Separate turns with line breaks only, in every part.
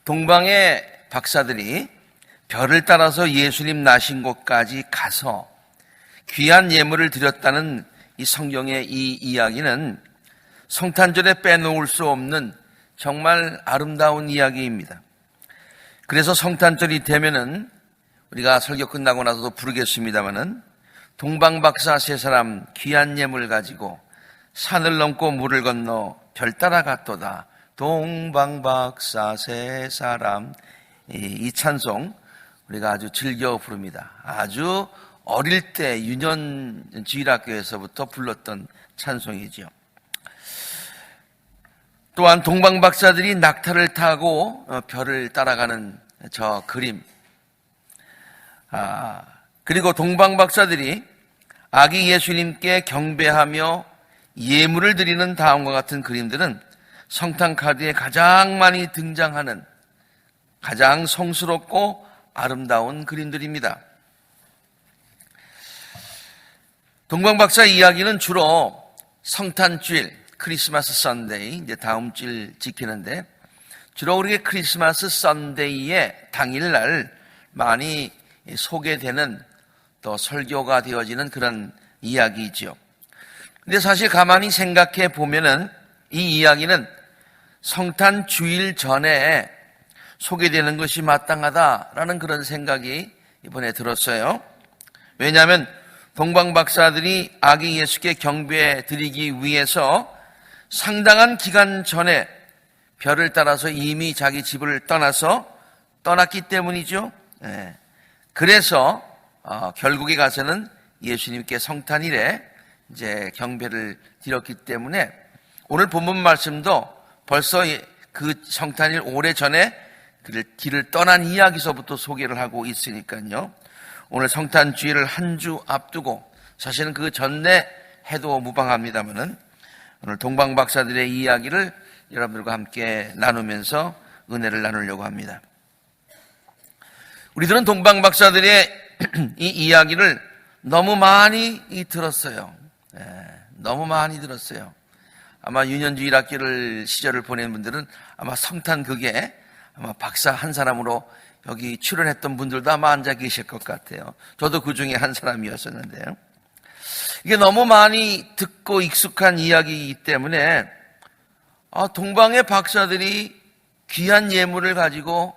동방의 박사들이 별을 따라서 예수님 나신 곳까지 가서 귀한 예물을 드렸다는 이 성경의 이 이야기는 성탄절에 빼놓을 수 없는 정말 아름다운 이야기입니다. 그래서 성탄절이 되면은 우리가 설교 끝나고 나서도 부르겠습니다마는 동방박사 세 사람 귀한 예물 가지고 산을 넘고 물을 건너 별 따라 갔도다. 동방박사 세 사람, 이 찬송 우리가 아주 즐겨 부릅니다. 아주 어릴 때 유년주일학교에서부터 불렀던 찬송이죠. 또한 동방박사들이 낙타를 타고 별을 따라가는 저 그림, 그리고 동방박사들이 아기 예수님께 경배하며 예물을 드리는 다음과 같은 그림들은 성탄 카드에 가장 많이 등장하는 가장 성스럽고 아름다운 그림들입니다. 동방박사 이야기는 주로 성탄주일, 크리스마스 선데이, 이제 다음 주일 지키는데 주로 우리의 크리스마스 선데이의 당일날 많이 소개되는 또 설교가 되어지는 그런 이야기이죠. 근데 사실 가만히 생각해 보면은 이 이야기는 성탄 주일 전에 소개되는 것이 마땅하다라는 그런 생각이 이번에 들었어요. 왜냐하면 동방박사들이 아기 예수께 경배 드리기 위해서 상당한 기간 전에 별을 따라서 이미 자기 집을 떠났기 때문이죠. 그래서 결국에 가서는 예수님께 성탄일에 이제 경배를 드렸기 때문에 오늘 본문 말씀도 벌써 그 성탄일 오래전에 길을 떠난 이야기서부터 소개를 하고 있으니까요. 오늘 성탄 주일을 한 주 앞두고 사실은 그 전에 해도 무방합니다만은 오늘 동방박사들의 이야기를 여러분들과 함께 나누면서 은혜를 나누려고 합니다. 우리들은 동방박사들의 이 이야기를 너무 많이 들었어요. 너무 많이 들었어요. 아마 유년주일 학교를 시절을 보낸 분들은 아마 성탄극에 아마 박사 한 사람으로 여기 출연했던 분들도 아마 앉아 계실 것 같아요. 저도 그 중에 한 사람이었었는데요. 이게 너무 많이 듣고 익숙한 이야기이기 때문에 동방의 박사들이 귀한 예물을 가지고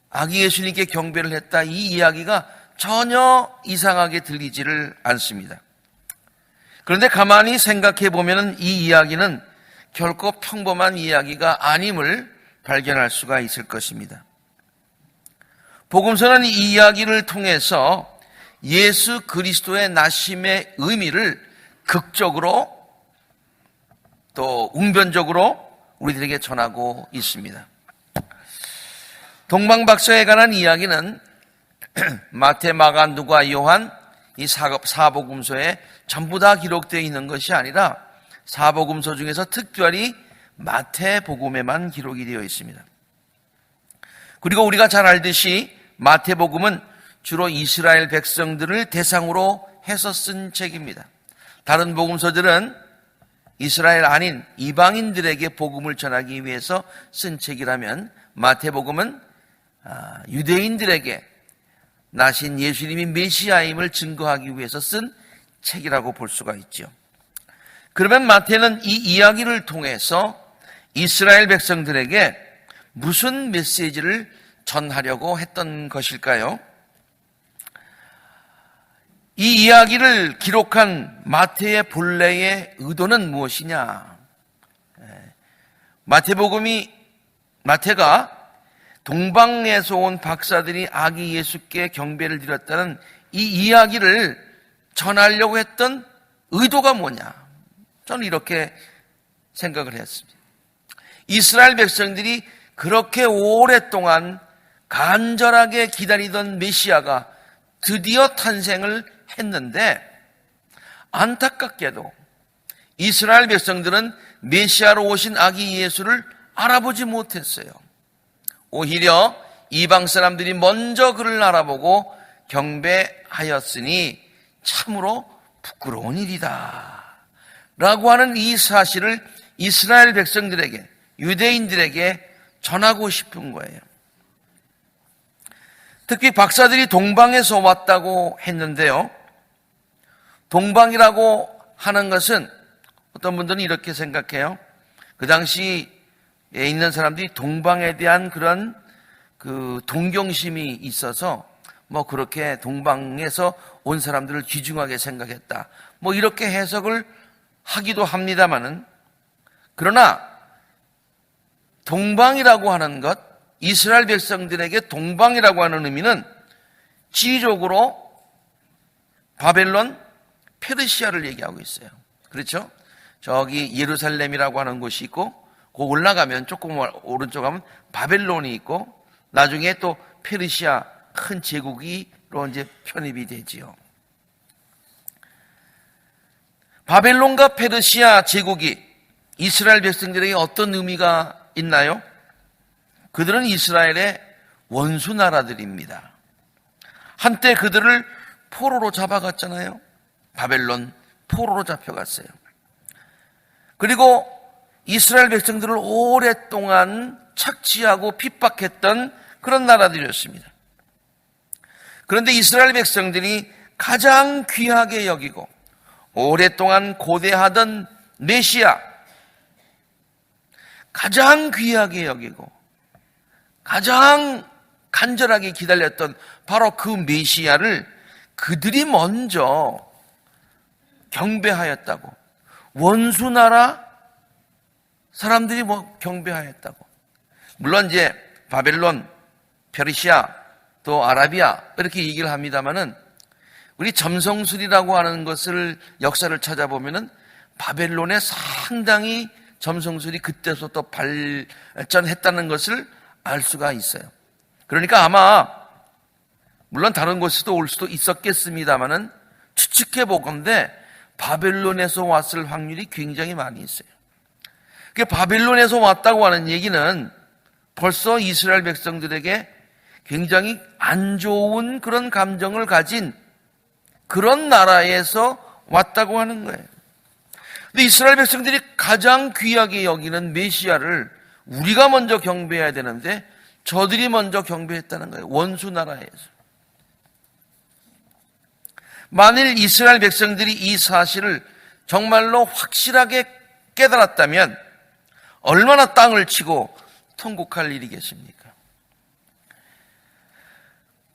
아기 예수님께 경배를 했다, 이 이야기가 전혀 이상하게 들리지를 않습니다. 그런데 가만히 생각해 보면 이 이야기는 결코 평범한 이야기가 아님을 발견할 수가 있을 것입니다. 복음서는 이 이야기를 통해서 예수 그리스도의 나심의 의미를 극적으로 또 웅변적으로 우리들에게 전하고 있습니다. 동방박사에 관한 이야기는 마태, 마가, 누가, 요한 이 사복음서에 전부 다 기록되어 있는 것이 아니라 사복음서 중에서 특별히 마태복음에만 기록이 되어 있습니다. 그리고 우리가 잘 알듯이 마태복음은 주로 이스라엘 백성들을 대상으로 해서 쓴 책입니다. 다른 복음서들은 이스라엘 아닌 이방인들에게 복음을 전하기 위해서 쓴 책이라면 마태복음은 유대인들에게 나신 예수님이 메시아임을 증거하기 위해서 쓴 책이라고 볼 수가 있죠. 그러면 마태는 이 이야기를 통해서 이스라엘 백성들에게 무슨 메시지를 전하려고 했던 것일까요? 이 이야기를 기록한 마태의 본래의 의도는 무엇이냐? 마태가 동방에서 온 박사들이 아기 예수께 경배를 드렸다는 이 이야기를 전하려고 했던 의도가 뭐냐? 저는 이렇게 생각을 했습니다. 이스라엘 백성들이 그렇게 오랫동안 간절하게 기다리던 메시아가 드디어 탄생을 했는데 안타깝게도 이스라엘 백성들은 메시아로 오신 아기 예수를 알아보지 못했어요. 오히려 이방 사람들이 먼저 그를 알아보고 경배하였으니 참으로 부끄러운 일이다 라고 하는 이 사실을 이스라엘 백성들에게, 유대인들에게 전하고 싶은 거예요. 특히 박사들이 동방에서 왔다고 했는데요. 동방이라고 하는 것은 어떤 분들은 이렇게 생각해요. 그 당시에 있는 사람들이 동방에 대한 그런 동경심이 있어서 그렇게 동방에서 온 사람들을 귀중하게 생각했다. 이렇게 해석을 하기도 합니다만은, 그러나 동방이라고 하는 것, 이스라엘 백성들에게 동방이라고 하는 의미는 지리적으로 바벨론, 페르시아를 얘기하고 있어요. 그렇죠? 저기 예루살렘이라고 하는 곳이 있고, 그 올라가면 조금 오른쪽 가면 바벨론이 있고, 나중에 또 페르시아 큰 제국으로 이제 편입이 되지요. 바벨론과 페르시아 제국이 이스라엘 백성들에게 어떤 의미가 있나요? 그들은 이스라엘의 원수 나라들입니다. 한때 그들을 포로로 잡아갔잖아요. 바벨론 포로로 잡혀갔어요. 그리고 이스라엘 백성들을 오랫동안 착취하고 핍박했던 그런 나라들이었습니다. 그런데 이스라엘 백성들이 가장 귀하게 여기고 오랫동안 고대하던 메시아, 가장 귀하게 여기고 가장 간절하게 기다렸던 바로 그 메시아를 그들이 먼저 경배하였다고, 원수나라 사람들이 경배하였다고. 물론 이제 바벨론, 페르시아, 또 아라비아 이렇게 얘기를 합니다만은, 우리 점성술이라고 하는 것을 역사를 찾아보면은 바벨론에 상당히 점성술이 그때부터 발전했다는 것을 알 수가 있어요. 그러니까 아마 물론 다른 곳에서도 올 수도 있었겠습니다만은 추측해 보건대 바벨론에서 왔을 확률이 굉장히 많이 있어요. 그 바벨론에서 왔다고 하는 얘기는 벌써 이스라엘 백성들에게 굉장히 안 좋은 그런 감정을 가진 그런 나라에서 왔다고 하는 거예요. 근데 이스라엘 백성들이 가장 귀하게 여기는 메시아를 우리가 먼저 경배해야 되는데 저들이 먼저 경배했다는 거예요. 원수 나라에서. 만일 이스라엘 백성들이 이 사실을 정말로 확실하게 깨달았다면 얼마나 땅을 치고 통곡할 일이겠습니까?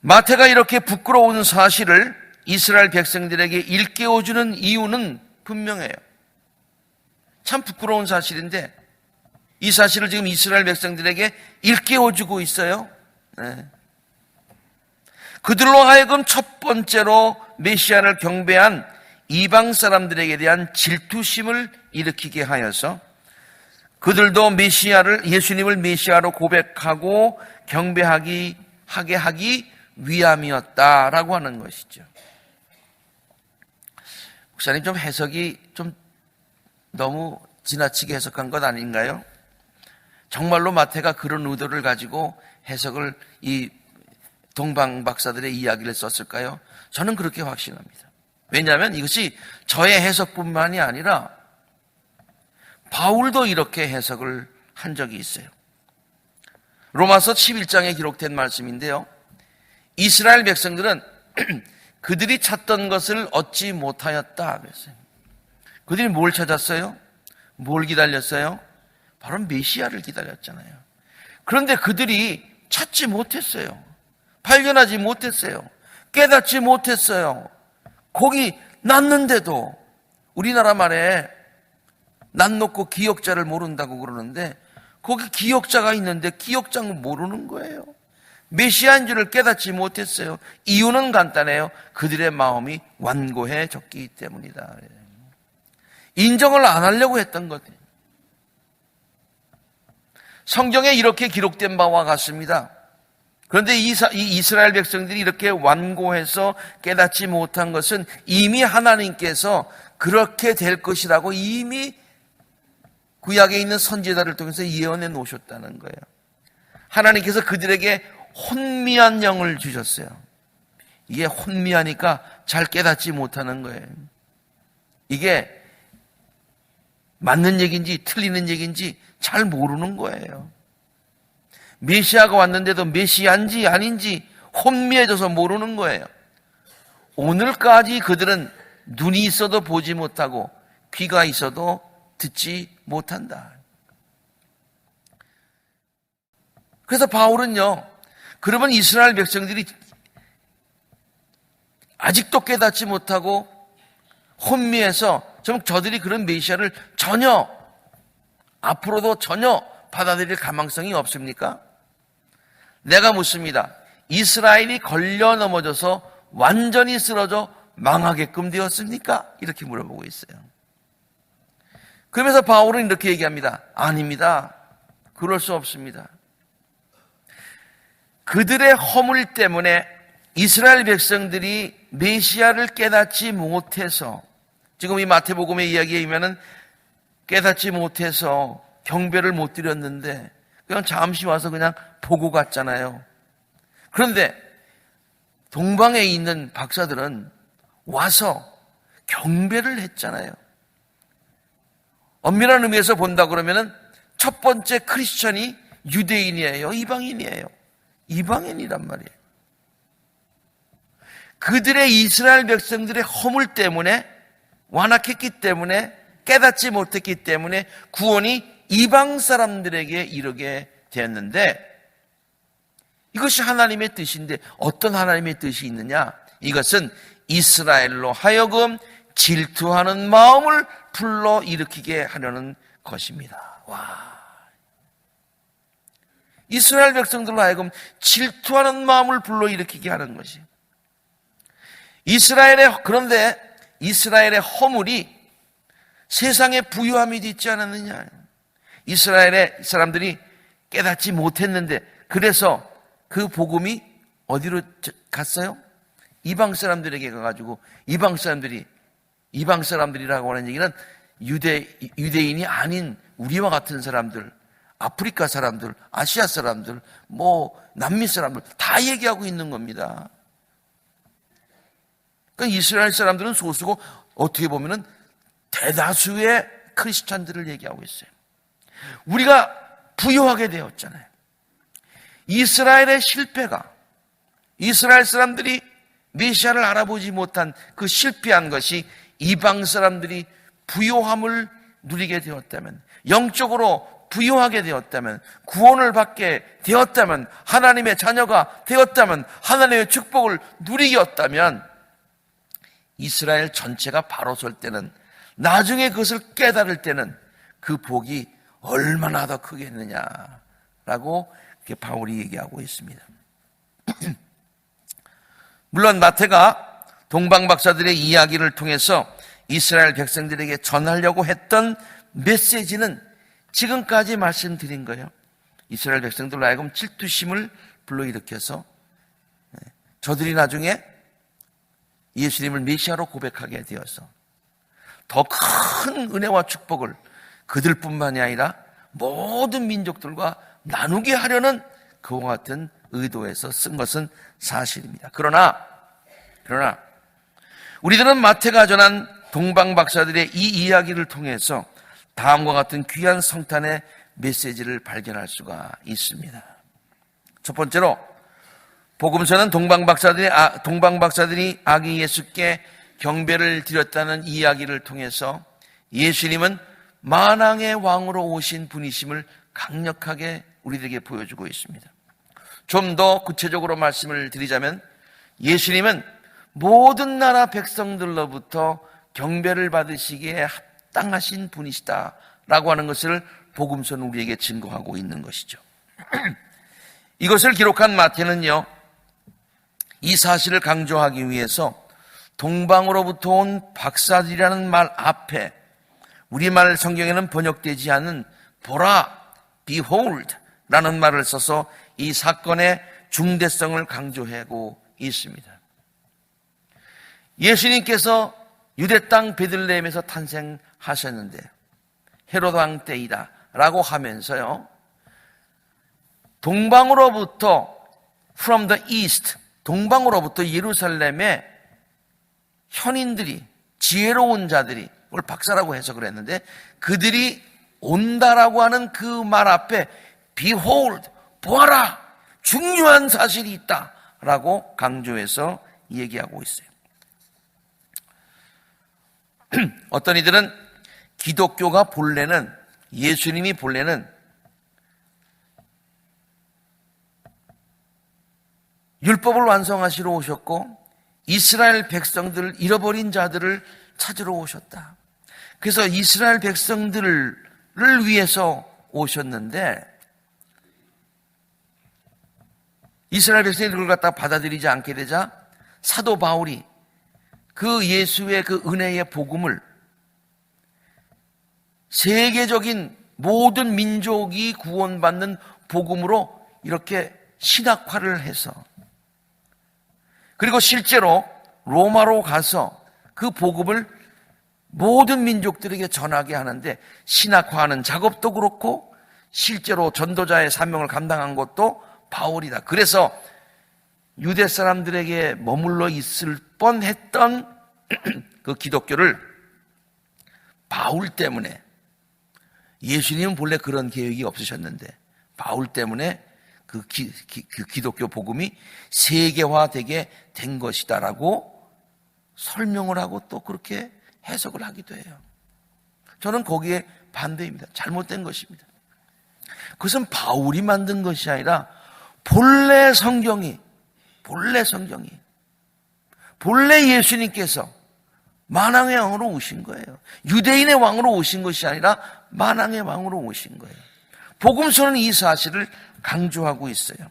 마태가 이렇게 부끄러운 사실을 이스라엘 백성들에게 일깨워주는 이유는 분명해요. 참 부끄러운 사실인데 이 사실을 지금 이스라엘 백성들에게 일깨워주고 있어요. 네. 그들로 하여금 첫 번째로 메시아를 경배한 이방 사람들에게 대한 질투심을 일으키게 하여서 그들도 예수님을 메시아로 고백하고 경배하게 하기 위함이었다라고 하는 것이죠. 목사님, 좀 해석이 좀 너무 지나치게 해석한 것 아닌가요? 정말로 마태가 그런 의도를 가지고 해석을 이 동방 박사들의 이야기를 썼을까요? 저는 그렇게 확신합니다. 왜냐하면 이것이 저의 해석뿐만이 아니라 바울도 이렇게 해석을 한 적이 있어요. 로마서 11장에 기록된 말씀인데요. 이스라엘 백성들은 그들이 찾던 것을 얻지 못하였다 그랬어요. 그들이 뭘 찾았어요? 뭘 기다렸어요? 바로 메시아를 기다렸잖아요. 그런데 그들이 찾지 못했어요. 발견하지 못했어요. 깨닫지 못했어요. 거기 났는데도, 우리나라 말에 낯 놓고 기억자를 모른다고 그러는데 거기 기억자가 있는데 기억자는 모르는 거예요. 메시아인 줄을 깨닫지 못했어요. 이유는 간단해요. 그들의 마음이 완고해졌기 때문이다. 인정을 안 하려고 했던 거예요. 성경에 이렇게 기록된 바와 같습니다. 그런데 이 이스라엘 백성들이 이렇게 완고해서 깨닫지 못한 것은 이미 하나님께서 그렇게 될 것이라고 이미 구약에 있는 선지자를 통해서 예언해 놓으셨다는 거예요. 하나님께서 그들에게 혼미한 영을 주셨어요. 이게 혼미하니까 잘 깨닫지 못하는 거예요. 이게 맞는 얘기인지 틀리는 얘기인지 잘 모르는 거예요. 메시아가 왔는데도 메시아인지 아닌지 혼미해져서 모르는 거예요. 오늘까지 그들은 눈이 있어도 보지 못하고 귀가 있어도 듣지 못한다. 그래서 바울은요, 그러면 이스라엘 백성들이 아직도 깨닫지 못하고 혼미해서 저들이 그런 메시아를 전혀 앞으로도 전혀 받아들일 가망성이 없습니까? 내가 묻습니다. 이스라엘이 걸려 넘어져서 완전히 쓰러져 망하게끔 되었습니까? 이렇게 물어보고 있어요. 그러면서 바울은 이렇게 얘기합니다. 아닙니다. 그럴 수 없습니다. 그들의 허물 때문에 이스라엘 백성들이 메시아를 깨닫지 못해서, 지금 이 마태복음의 이야기에 의하면 깨닫지 못해서 경배를 못 드렸는데 그냥 잠시 와서 그냥 보고 갔잖아요. 그런데 동방에 있는 박사들은 와서 경배를 했잖아요. 엄밀한 의미에서 본다 그러면은 첫 번째 크리스천이 유대인이에요, 이방인이에요? 이방인이란 말이에요. 그들의 이스라엘 백성들의 허물 때문에, 완악했기 때문에, 깨닫지 못했기 때문에 구원이 이방 사람들에게 이르게 되었는데, 이것이 하나님의 뜻인데 어떤 하나님의 뜻이 있느냐? 이것은 이스라엘로 하여금 질투하는 마음을 불러일으키게 하려는 것입니다. 와, 이스라엘 백성들로 하여금 질투하는 마음을 불러일으키게 하는 것이. 그런데 이스라엘의 허물이 세상에 부유함이 있지 않았느냐? 이스라엘의 사람들이 깨닫지 못했는데, 그래서 그 복음이 어디로 갔어요? 이방 사람들에게 가가지고, 이방 사람들이라고 하는 얘기는 유대인이 아닌 우리와 같은 사람들, 아프리카 사람들, 아시아 사람들, 남미 사람들 다 얘기하고 있는 겁니다. 그러니까 이스라엘 사람들은 소수고 어떻게 보면은 대다수의 크리스찬들을 얘기하고 있어요. 우리가 부유하게 되었잖아요. 이스라엘의 실패가, 이스라엘 사람들이 메시아를 알아보지 못한 그 실패한 것이 이방 사람들이 부요함을 누리게 되었다면, 영적으로 부유하게 되었다면, 구원을 받게 되었다면, 하나님의 자녀가 되었다면, 하나님의 축복을 누리었다면, 이스라엘 전체가 바로 설 때는, 나중에 그것을 깨달을 때는 그 복이 얼마나 더 크겠느냐라고 바울이 얘기하고 있습니다. 물론 마태가 동방박사들의 이야기를 통해서 이스라엘 백성들에게 전하려고 했던 메시지는 지금까지 말씀드린 거예요. 이스라엘 백성들로 하여금 질투심을 불러일으켜서 저들이 나중에 예수님을 메시아로 고백하게 되어서 더 큰 은혜와 축복을 그들뿐만이 아니라 모든 민족들과 나누게 하려는 그와 같은 의도에서 쓴 것은 사실입니다. 그러나 우리들은 마태가 전한 동방 박사들의 이 이야기를 통해서 다음과 같은 귀한 성탄의 메시지를 발견할 수가 있습니다. 첫 번째로, 복음서는 동방 박사들이 아기 예수께 경배를 드렸다는 이야기를 통해서 예수님은 만왕의 왕으로 오신 분이심을 강력하게 우리들에게 보여주고 있습니다. 좀 더 구체적으로 말씀을 드리자면, 예수님은 모든 나라 백성들로부터 경배를 받으시기에 합당하신 분이시다라고 하는 것을 복음서는 우리에게 증거하고 있는 것이죠. 이것을 기록한 마태는요, 이 사실을 강조하기 위해서 동방으로부터 온 박사들이라는 말 앞에 우리말 성경에는 번역되지 않은 보라, behold 라는 말을 써서 이 사건의 중대성을 강조하고 있습니다. 예수님께서 유대 땅 베들레헴에서 탄생하셨는데 헤롯 왕 때이다 라고 하면서요, 동방으로부터 from the east, 동방으로부터 예루살렘에 현인들이, 지혜로운 자들이, 오늘 박사라고 해석을 했는데, 그들이 온다라고 하는 그 말 앞에 behold, 보아라, 중요한 사실이 있다 라고 강조해서 얘기하고 있어요. 어떤 이들은 기독교가 본래는, 예수님이 본래는 율법을 완성하시러 오셨고 이스라엘 백성들, 잃어버린 자들을 찾으러 오셨다. 그래서 이스라엘 백성들을 위해서 오셨는데 이스라엘 백성이 그걸 갖다가 받아들이지 않게 되자 사도 바울이 그 예수의 그 은혜의 복음을 세계적인 모든 민족이 구원받는 복음으로 이렇게 신학화를 해서, 그리고 실제로 로마로 가서 그 복음을 모든 민족들에게 전하게 하는데 신학화하는 작업도 그렇고 실제로 전도자의 사명을 감당한 것도 바울이다. 그래서 유대 사람들에게 머물러 있을 뻔했던 그 기독교를 바울 때문에, 예수님은 본래 그런 계획이 없으셨는데 바울 때문에 그 기독교 복음이 세계화되게 된 것이다라고 설명을 하고 또 그렇게 해석을 하기도 해요. 저는 거기에 반대입니다. 잘못된 것입니다. 그것은 바울이 만든 것이 아니라 본래 성경이, 본래 예수님께서 만왕의 왕으로 오신 거예요. 유대인의 왕으로 오신 것이 아니라 만왕의 왕으로 오신 거예요. 복음서는 이 사실을 강조하고 있어요.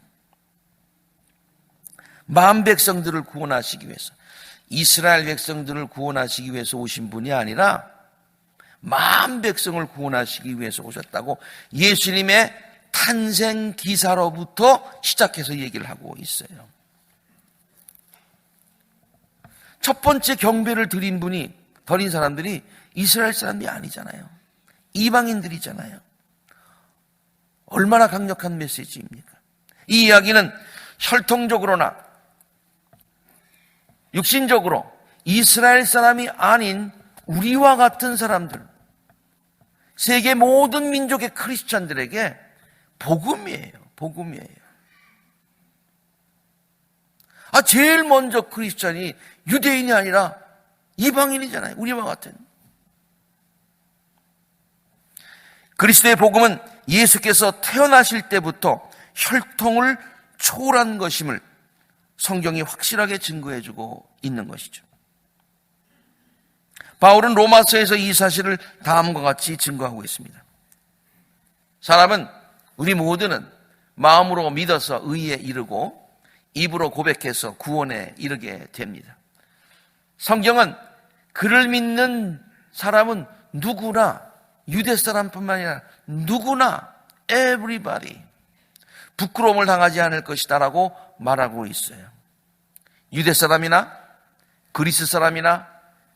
만 백성들을 구원하시기 위해서, 이스라엘 백성들을 구원하시기 위해서 오신 분이 아니라 만 백성을 구원하시기 위해서 오셨다고 예수님의 탄생 기사로부터 시작해서 얘기를 하고 있어요. 첫 번째 경배를 드린 사람들이 이스라엘 사람이 아니잖아요. 이방인들이잖아요. 얼마나 강력한 메시지입니까? 이 이야기는 혈통적으로나 육신적으로 이스라엘 사람이 아닌 우리와 같은 사람들, 세계 모든 민족의 크리스찬들에게 복음이에요. 제일 먼저 크리스찬이 유대인이 아니라 이방인이잖아요. 우리와 같은. 그리스도의 복음은 예수께서 태어나실 때부터 혈통을 초월한 것임을 성경이 확실하게 증거해주고 있는 것이죠. 바울은 로마서에서 이 사실을 다음과 같이 증거하고 있습니다. 사람은, 우리 모두는 마음으로 믿어서 의에 이르고 입으로 고백해서 구원에 이르게 됩니다. 성경은 그를 믿는 사람은 누구나, 유대 사람뿐만 아니라 누구나, everybody, 부끄러움을 당하지 않을 것이다라고 말하고 있어요. 유대 사람이나 그리스 사람이나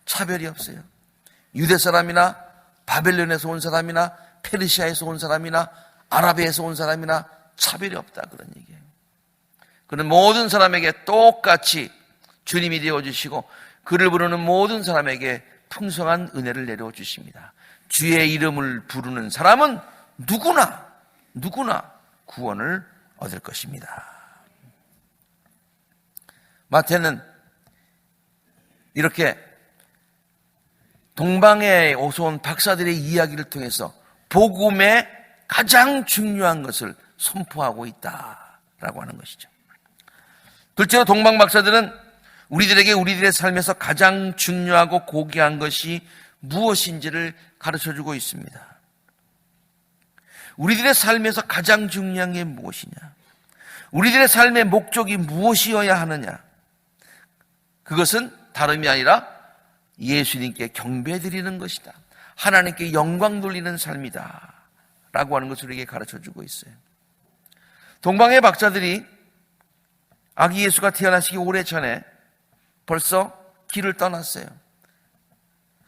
차별이 없어요. 유대 사람이나 바벨론에서 온 사람이나 페르시아에서 온 사람이나 아라비아에서 온 사람이나 차별이 없다, 그런 얘기예요. 그는 모든 사람에게 똑같이 주님이 되어주시고 그를 부르는 모든 사람에게 풍성한 은혜를 내려주십니다. 주의 이름을 부르는 사람은 누구나 구원을 얻을 것입니다. 마태는 이렇게 동방에 어서 온 박사들의 이야기를 통해서 복음의 가장 중요한 것을 선포하고 있다라고 하는 것이죠. 둘째로 동방 박사들은 우리들에게 우리들의 삶에서 가장 중요하고 고귀한 것이 무엇인지를 가르쳐주고 있습니다. 우리들의 삶에서 가장 중요한 게 무엇이냐? 우리들의 삶의 목적이 무엇이어야 하느냐? 그것은 다름이 아니라 예수님께 경배드리는 것이다. 하나님께 영광 돌리는 삶이다. 라고 하는 것을 우리에게 가르쳐주고 있어요. 동방의 박사들이 아기 예수가 태어나시기 오래전에 벌써 길을 떠났어요.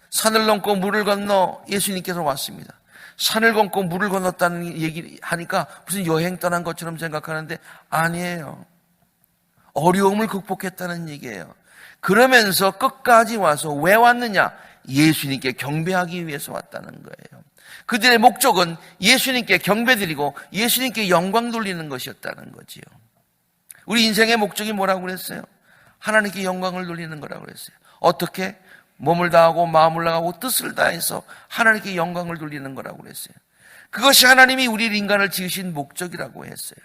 산을 넘고 물을 건너 예수님께서 왔습니다. 산을 건너 물을 건넜다는 얘기 하니까 무슨 여행 떠난 것처럼 생각하는데 아니에요. 어려움을 극복했다는 얘기예요. 그러면서 끝까지 와서 왜 왔느냐? 예수님께 경배하기 위해서 왔다는 거예요. 그들의 목적은 예수님께 경배드리고 예수님께 영광 돌리는 것이었다는 거지요. 우리 인생의 목적이 뭐라고 그랬어요? 하나님께 영광을 돌리는 거라고 그랬어요. 어떻게? 몸을 다하고 마음을 다하고 뜻을 다해서 하나님께 영광을 돌리는 거라고 그랬어요. 그것이 하나님이 우리 인간을 지으신 목적이라고 했어요.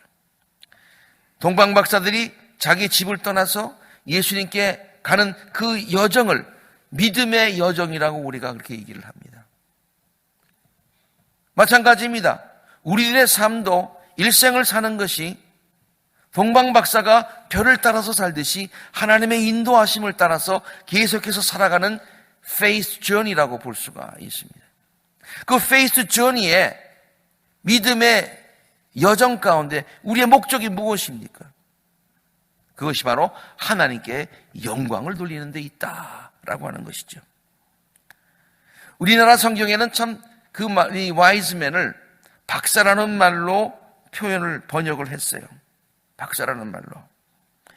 동방 박사들이 자기 집을 떠나서 예수님께 가는 그 여정을 믿음의 여정이라고 우리가 그렇게 얘기를 합니다. 마찬가지입니다. 우리들의 삶도 일생을 사는 것이 동방 박사가 별을 따라서 살듯이 하나님의 인도하심을 따라서 계속해서 살아가는 faith journey라고 볼 수가 있습니다. 그 faith journey에 믿음의 여정 가운데 우리의 목적이 무엇입니까? 그것이 바로 하나님께 영광을 돌리는 데 있다라고 하는 것이죠. 우리나라 성경에는 참 그 이 와이즈맨을 박사라는 말로 표현을 번역을 했어요. 박사라는 말로.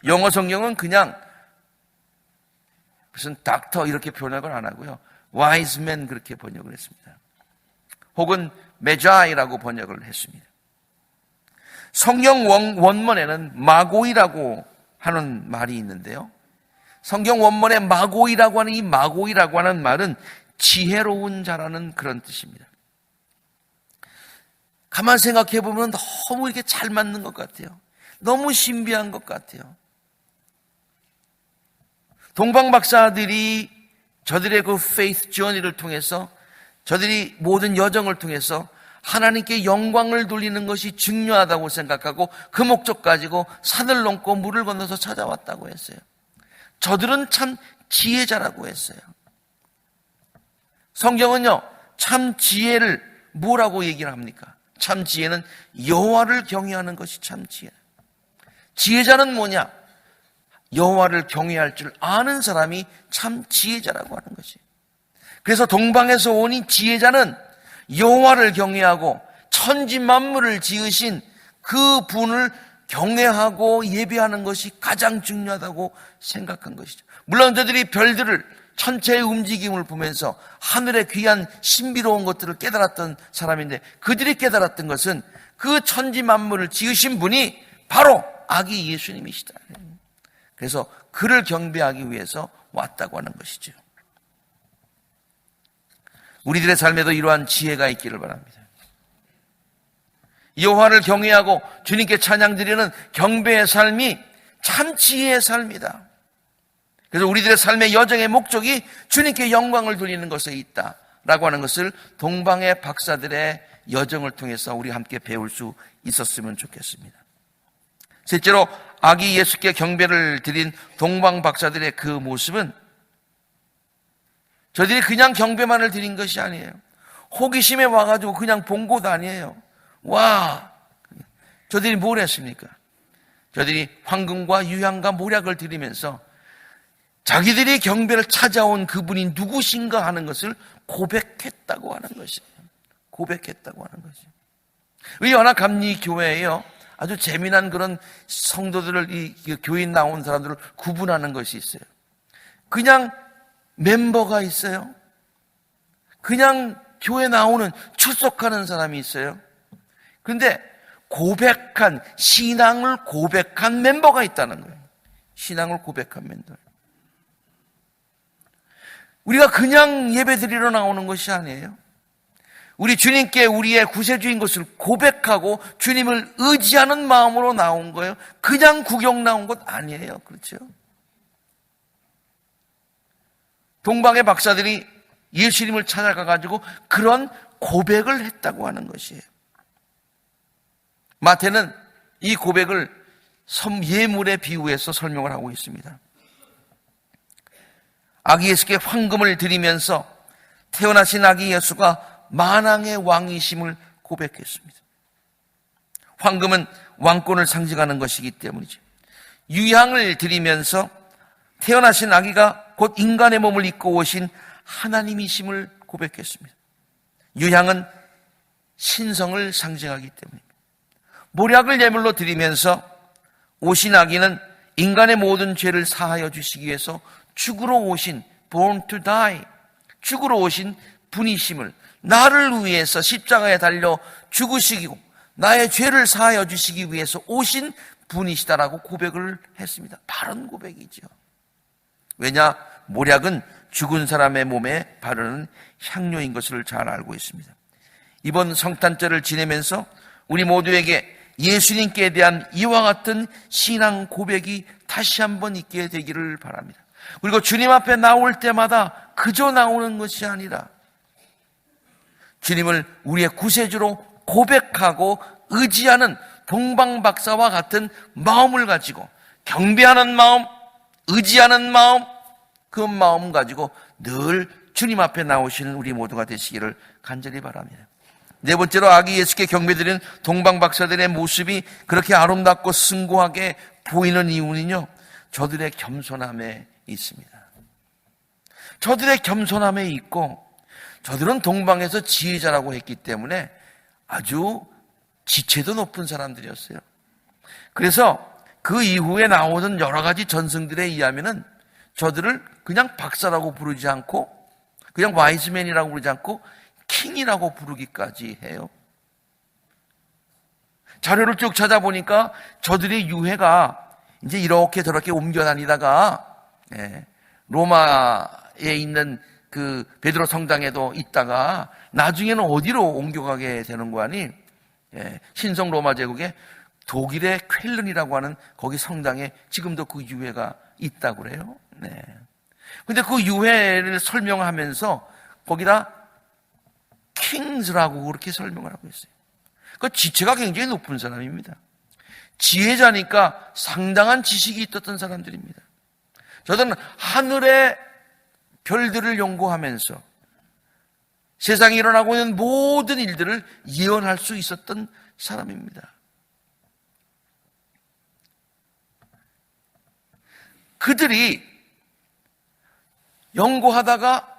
영어 성경은 그냥 무슨 닥터 이렇게 번역을 안 하고요. 와이즈맨 그렇게 번역을 했습니다. 혹은 메자이라고 번역을 했습니다. 성경 원문에는 마고이라고 하는 말이 있는데요. 성경 원문에 마고이라고 하는 이 마고이라고 하는 말은 지혜로운 자라는 그런 뜻입니다. 가만 생각해 보면 너무 이렇게 잘 맞는 것 같아요. 너무 신비한 것 같아요. 동방 박사들이 저들의 그 페이스 journey를 통해서 저들이 모든 여정을 통해서 하나님께 영광을 돌리는 것이 중요하다고 생각하고 그 목적 가지고 산을 넘고 물을 건너서 찾아왔다고 했어요. 저들은 참 지혜자라고 했어요. 성경은요, 참 지혜를 뭐라고 얘기를 합니까? 참 지혜는 여호와를 경외하는 것이 참 지혜. 지혜자는 뭐냐? 여호와를 경외할 줄 아는 사람이 참 지혜자라고 하는 것이. 그래서 동방에서 온 이 지혜자는 여호와를 경외하고 천지 만물을 지으신 그 분을 경외하고 예배하는 것이 가장 중요하다고 생각한 것이죠. 물론 저들이 별들을 천체의 움직임을 보면서 하늘의 귀한 신비로운 것들을 깨달았던 사람인데 그들이 깨달았던 것은 그 천지 만물을 지으신 분이 바로 아기 예수님이시다. 그래서 그를 경배하기 위해서 왔다고 하는 것이죠. 우리들의 삶에도 이러한 지혜가 있기를 바랍니다. 여호와를 경외하고 주님께 찬양드리는 경배의 삶이 참 지혜의 삶이다. 그래서 우리들의 삶의 여정의 목적이 주님께 영광을 돌리는 것에 있다라고 하는 것을 동방의 박사들의 여정을 통해서 우리 함께 배울 수 있었으면 좋겠습니다. 실제로 아기 예수께 경배를 드린 동방 박사들의 그 모습은 저들이 그냥 경배만을 드린 것이 아니에요. 호기심에 와가지고 그냥 본 곳 아니에요. 와, 저들이 뭘 했습니까? 저들이 황금과 유향과 모략을 드리면서 자기들이 경배를 찾아온 그분이 누구신가 하는 것을 고백했다고 하는 것이에요. 고백했다고 하는 것이에요. 우리 연합감리교회에요, 아주 재미난 그런 성도들을, 이 교인 나온 사람들을 구분하는 것이 있어요. 그냥 멤버가 있어요. 그냥 교회 나오는 출석하는 사람이 있어요. 그런데 고백한, 신앙을 고백한 멤버가 있다는 거예요. 신앙을 고백한 멤버. 우리가 그냥 예배 드리러 나오는 것이 아니에요. 우리 주님께 우리의 구세주인 것을 고백하고 주님을 의지하는 마음으로 나온 거예요. 그냥 구경 나온 것 아니에요. 그렇죠? 동방의 박사들이 예수님을 찾아가가지고 그런 고백을 했다고 하는 것이에요. 마태는 이 고백을 예물에 비유해서 설명을 하고 있습니다. 아기 예수께 황금을 드리면서 태어나신 아기 예수가 만왕의 왕이심을 고백했습니다. 황금은 왕권을 상징하는 것이기 때문이죠. 유향을 드리면서 태어나신 아기가 곧 인간의 몸을 입고 오신 하나님이심을 고백했습니다. 유향은 신성을 상징하기 때문입니다. 모략을 예물로 드리면서 오신 아기는 인간의 모든 죄를 사하여 주시기 위해서 죽으러 오신, born to die, 죽으러 오신 분이심을, 나를 위해서 십자가에 달려 죽으시고 나의 죄를 사하여 주시기 위해서 오신 분이시다라고 고백을 했습니다. 바른 고백이죠. 왜냐? 모략은 죽은 사람의 몸에 바르는 향료인 것을 잘 알고 있습니다. 이번 성탄절을 지내면서 우리 모두에게 예수님께 대한 이와 같은 신앙 고백이 다시 한번 있게 되기를 바랍니다. 그리고 주님 앞에 나올 때마다 그저 나오는 것이 아니라 주님을 우리의 구세주로 고백하고 의지하는 동방박사와 같은 마음을 가지고 경배하는 마음, 의지하는 마음, 그 마음 가지고 늘 주님 앞에 나오시는 우리 모두가 되시기를 간절히 바랍니다. 네 번째로 아기 예수께 경배드리는 동방박사들의 모습이 그렇게 아름답고 숭고하게 보이는 이유는요, 저들의 겸손함에 있습니다. 저들의 겸손함에 있고, 저들은 동방에서 지혜자라고 했기 때문에 아주 지체도 높은 사람들이었어요. 그래서 그 이후에 나오는 여러 가지 전승들에 의하면은 저들을 그냥 박사라고 부르지 않고, 그냥 와이즈맨이라고 부르지 않고 킹이라고 부르기까지 해요. 자료를 쭉 찾아보니까 저들의 유해가 이제 이렇게 저렇게 옮겨 다니다가 로마에 있는 그 베드로 성당에도 있다가 나중에는 어디로 옮겨가게 되는 거 아니? 신성 로마 제국의 독일의 쾰른이라고 하는 거기 성당에 지금도 그 유해가 있다고 그래요. 근데 그 유해를 설명하면서 거기다 킹스라고 그렇게 설명을 하고 있어요. 그 지체가 굉장히 높은 사람입니다. 지혜자니까 상당한 지식이 있었던 사람들입니다. 저들은 하늘의 별들을 연구하면서 세상에 일어나고 있는 모든 일들을 예언할 수 있었던 사람입니다. 그들이 연구하다가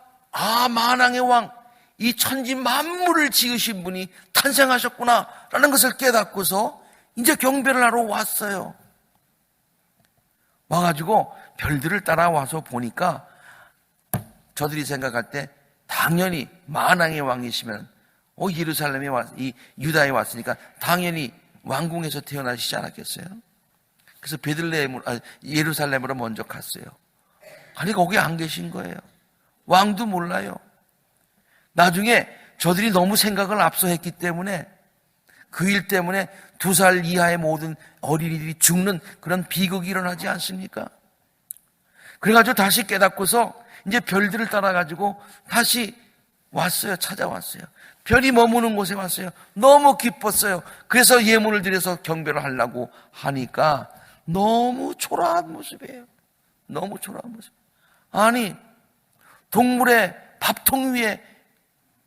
만왕의 왕, 이 천지 만물을 지으신 분이 탄생하셨구나라는 것을 깨닫고서 이제 경배를 하러 왔어요. 와가지고 별들을 따라와서 보니까 저들이 생각할 때 당연히 만왕의 왕이시면 예루살렘에 이 유다에 왔으니까 당연히 왕궁에서 태어나시지 않았겠어요? 그래서 예루살렘으로 먼저 갔어요. 아니 거기 안 계신 거예요. 왕도 몰라요. 나중에 저들이 너무 생각을 앞서 했기 때문에 그 일 때문에 2살 이하의 모든 어린이들이 죽는 그런 비극이 일어나지 않습니까? 그래가지고 다시 깨닫고서 이제 별들을 따라가지고 다시 왔어요. 찾아왔어요. 별이 머무는 곳에 왔어요. 너무 기뻤어요. 그래서 예물을 드려서 경배를 하려고 하니까 너무 초라한 모습이에요. 너무 초라한 모습. 아니, 동물의 밥통 위에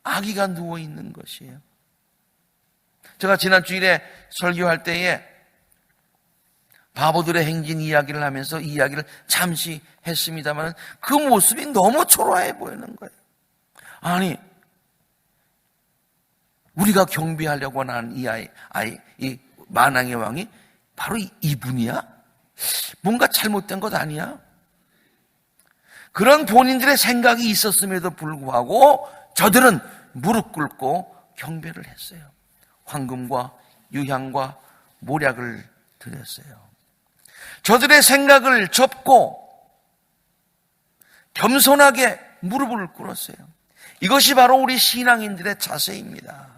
아기가 누워있는 것이에요. 제가 지난 주일에 설교할 때에 바보들의 행진 이야기를 하면서 이 이야기를 잠시 했습니다만 그 모습이 너무 초라해 보이는 거예요. 아니, 우리가 경배하려고 하는 이 만왕의 왕이 바로 이분이야? 뭔가 잘못된 것 아니야? 그런 본인들의 생각이 있었음에도 불구하고 저들은 무릎 꿇고 경배를 했어요. 황금과 유향과 모략을 드렸어요. 저들의 생각을 접고 겸손하게 무릎을 꿇었어요. 이것이 바로 우리 신앙인들의 자세입니다.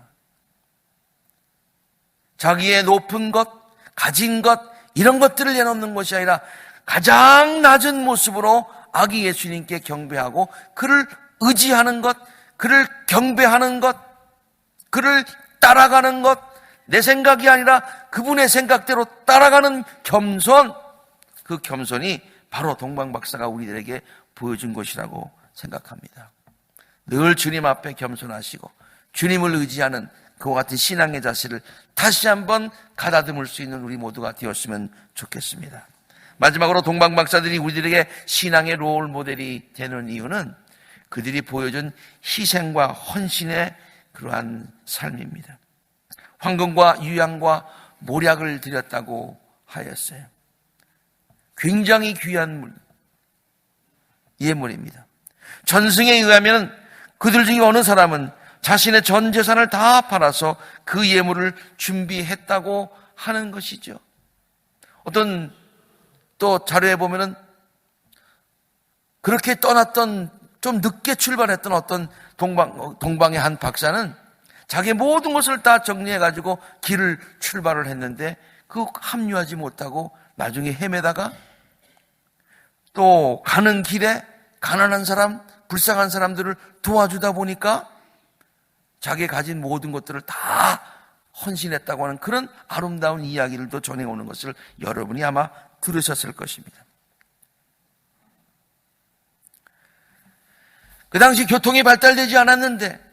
자기의 높은 것, 가진 것, 이런 것들을 내놓는 것이 아니라 가장 낮은 모습으로 아기 예수님께 경배하고 그를 의지하는 것, 그를 경배하는 것, 그를 따라가는 것, 내 생각이 아니라 그분의 생각대로 따라가는 겸손, 그 겸손이 바로 동방박사가 우리들에게 보여준 것이라고 생각합니다. 늘 주님 앞에 겸손하시고 주님을 의지하는 그와 같은 신앙의 자세를 다시 한번 가다듬을 수 있는 우리 모두가 되었으면 좋겠습니다. 마지막으로 동방박사들이 우리들에게 신앙의 롤 모델이 되는 이유는 그들이 보여준 희생과 헌신의 그러한 삶입니다. 황금과 유향과 모략을 드렸다고 하였어요. 굉장히 귀한 예물입니다. 전승에 의하면 그들 중에 어느 사람은 자신의 전 재산을 다 팔아서 그 예물을 준비했다고 하는 것이죠. 어떤 또 자료에 보면은 그렇게 떠났던, 좀 늦게 출발했던 어떤 동방의 한 박사는 자기 모든 것을 다 정리해가지고 길을 출발을 했는데 그 합류하지 못하고 나중에 헤매다가 또 가는 길에 가난한 사람, 불쌍한 사람들을 도와주다 보니까 자기 가진 모든 것들을 다 헌신했다고 하는 그런 아름다운 이야기를 또 전해오는 것을 여러분이 아마 들으셨을 것입니다. 그 당시 교통이 발달되지 않았는데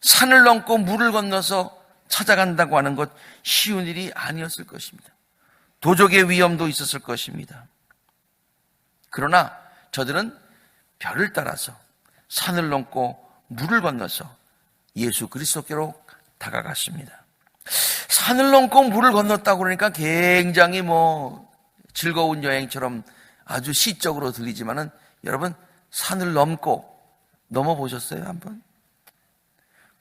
산을 넘고 물을 건너서 찾아간다고 하는 것 쉬운 일이 아니었을 것입니다. 도적의 위험도 있었을 것입니다. 그러나 저들은 별을 따라서 산을 넘고 물을 건너서 예수 그리스도께로 다가갔습니다. 산을 넘고 물을 건넜다고 그러니까 굉장히 즐거운 여행처럼 아주 시적으로 들리지만은 여러분, 산을 넘어보셨어요? 한번?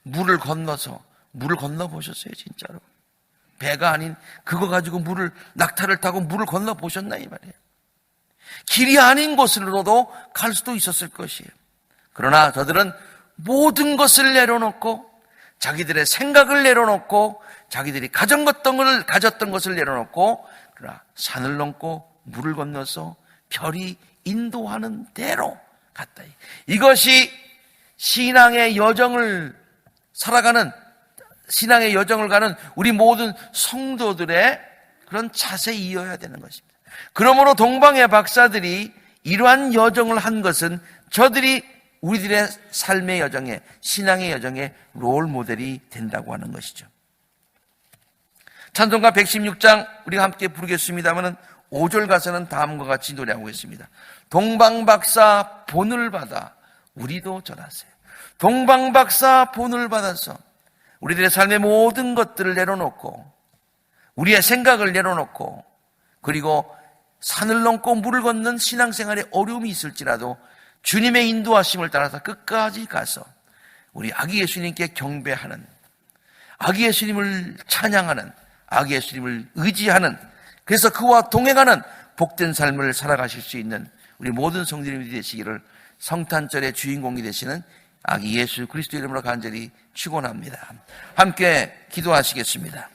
물을 건너보셨어요? 진짜로? 배가 아닌 그거 가지고 낙타를 타고 물을 건너보셨나 이 말이에요. 길이 아닌 곳으로도 갈 수도 있었을 것이에요. 그러나 저들은 모든 것을 내려놓고 자기들의 생각을 내려놓고 자기들이 가졌던 것을 내려놓고 그러나 산을 넘고 물을 건너서 별이 인도하는 대로 갔다. 이것이 신앙의 여정을 가는 우리 모든 성도들의 그런 자세이어야 되는 것입니다. 그러므로 동방의 박사들이 이러한 여정을 한 것은 저들이 우리들의 삶의 여정에, 신앙의 여정에 롤 모델이 된다고 하는 것이죠. 찬송가 116장 우리가 함께 부르겠습니다마는 5절 가서는 다음과 같이 노래하고 있습니다. 동방박사 본을 받아 우리도 전하세요. 동방박사 본을 받아서 우리들의 삶의 모든 것들을 내려놓고 우리의 생각을 내려놓고 그리고 산을 넘고 물을 걷는 신앙생활에 어려움이 있을지라도 주님의 인도하심을 따라서 끝까지 가서 우리 아기 예수님께 경배하는, 아기 예수님을 찬양하는, 아기 예수님을 의지하는, 그래서 그와 동행하는 복된 삶을 살아가실 수 있는 우리 모든 성도님이 되시기를 성탄절의 주인공이 되시는 아기 예수 그리스도 이름으로 간절히 축원합니다. 함께 기도하시겠습니다.